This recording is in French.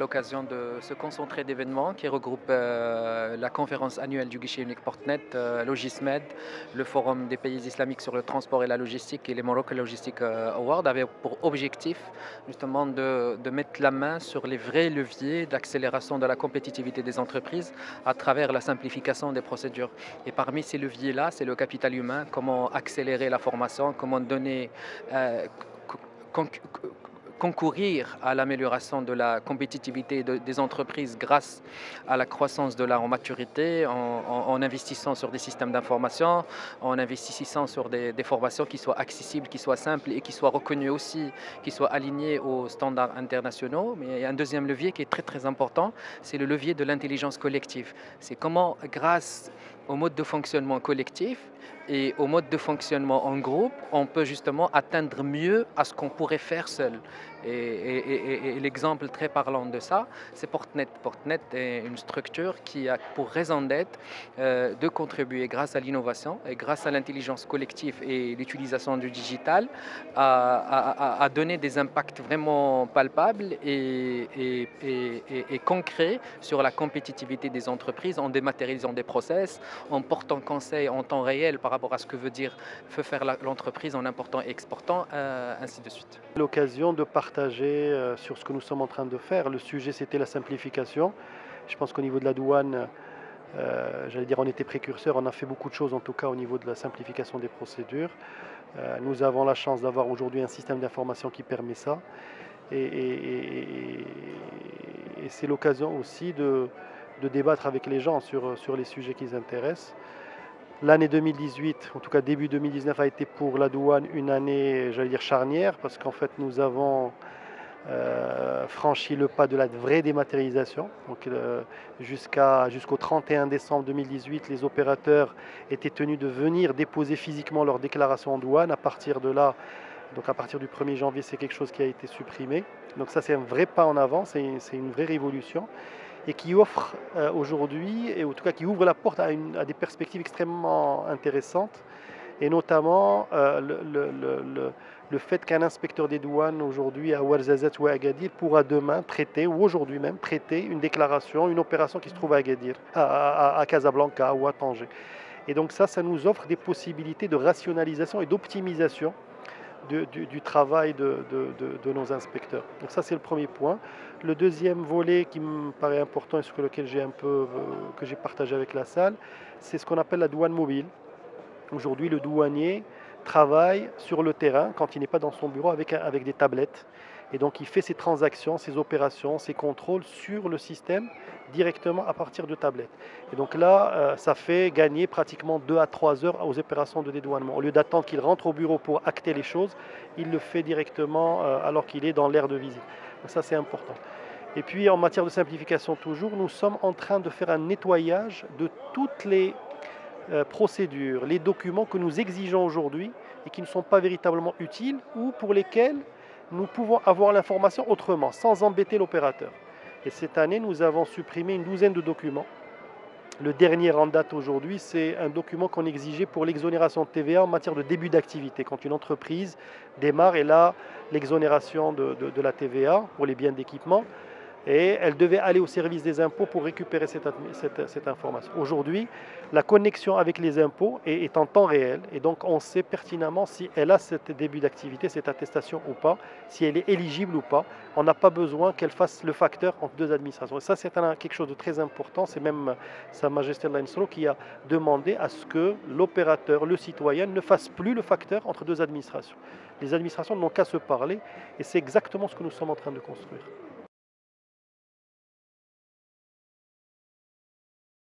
l'occasion de ce concentré d'événements qui regroupe la conférence annuelle du guichet unique Portnet, Logismed, le forum des pays islamiques sur le transport et la logistique et les Morocco Logistic Awards avaient pour objectif justement de mettre la main sur les vrais leviers d'accélération de la compétitivité des entreprises à travers la simplification des procédures. Et parmi ces leviers-là, c'est le capital humain, comment accélérer la formation, comment donner euh, con- concourir à l'amélioration de la compétitivité des entreprises grâce à la croissance de leur maturité, en investissant sur des systèmes d'information, en investissant sur des formations qui soient accessibles, qui soient simples et qui soient reconnues aussi, qui soient alignées aux standards internationaux. Mais il y a un deuxième levier qui est très très important, c'est le levier de l'intelligence collective. C'est comment, grâce au mode de fonctionnement collectif et au mode de fonctionnement en groupe, on peut justement atteindre mieux à ce qu'on pourrait faire seul. Et l'exemple très parlant de ça, c'est Portnet. Portnet est une structure qui a pour raison d'être de contribuer grâce à l'innovation et grâce à l'intelligence collective et l'utilisation du digital à donner des impacts vraiment palpables et concrets sur la compétitivité des entreprises en dématérialisant des process, en portant conseil en temps réel par rapport à ce que veut faire l'entreprise en important et exportant, ainsi de suite. L'occasion de partager sur ce que nous sommes en train de faire. Le sujet, c'était la simplification. Je pense qu'au niveau de la douane, j'allais dire, on était précurseur, on a fait beaucoup de choses en tout cas au niveau de la simplification des procédures. Nous avons la chance d'avoir aujourd'hui un système d'information qui permet ça. Et c'est l'occasion aussi de débattre avec les gens sur les sujets qui les intéressent. L'année 2018, en tout cas début 2019, a été pour la douane une année, j'allais dire, charnière, parce qu'en fait nous avons franchi le pas de la vraie dématérialisation. Donc jusqu'au 31 décembre 2018, les opérateurs étaient tenus de venir déposer physiquement leur déclaration en douane. À partir de là, donc à partir du 1er janvier, c'est quelque chose qui a été supprimé. Donc ça, c'est un vrai pas en avant, c'est une vraie révolution et qui offre aujourd'hui, et en tout cas qui ouvre la porte à des perspectives extrêmement intéressantes, et notamment le fait qu'un inspecteur des douanes aujourd'hui à Ouarzazate ou à Agadir pourra demain prêter, ou aujourd'hui même prêter une déclaration, une opération qui se trouve à Agadir, à Casablanca ou à Tanger. Et donc ça nous offre des possibilités de rationalisation et d'optimisation du travail de nos inspecteurs. Donc ça, c'est le premier point. Le deuxième volet qui me paraît important et sur lequel que j'ai partagé avec la salle, c'est ce qu'on appelle la douane mobile. Aujourd'hui, le douanier travaille sur le terrain quand il n'est pas dans son bureau avec des tablettes. Et donc, il fait ses transactions, ses opérations, ses contrôles sur le système directement à partir de tablettes. Et donc là, ça fait gagner pratiquement 2 à 3 heures aux opérations de dédouanement. Au lieu d'attendre qu'il rentre au bureau pour acter les choses, il le fait directement alors qu'il est dans l'aire de visite. Donc ça, c'est important. Et puis, en matière de simplification toujours, nous sommes en train de faire un nettoyage de toutes les procédures, les documents que nous exigeons aujourd'hui et qui ne sont pas véritablement utiles ou pour lesquels nous pouvons avoir l'information autrement, sans embêter l'opérateur. Et cette année, nous avons supprimé une douzaine de documents. Le dernier en date aujourd'hui, c'est un document qu'on exigeait pour l'exonération de TVA en matière de début d'activité. Quand une entreprise démarre, elle a l'exonération de la TVA pour les biens d'équipement et elle devait aller au service des impôts pour récupérer cette information. Aujourd'hui, la connexion avec les impôts est en temps réel et donc on sait pertinemment si elle a ce début d'activité, cette attestation ou pas, si elle est éligible ou pas. On n'a pas besoin qu'elle fasse le facteur entre deux administrations. Et ça, c'est quelque chose de très important. C'est même Sa Majesté l'Ainsro qui a demandé à ce que l'opérateur, le citoyen, ne fasse plus le facteur entre deux administrations. Les administrations n'ont qu'à se parler et c'est exactement ce que nous sommes en train de construire.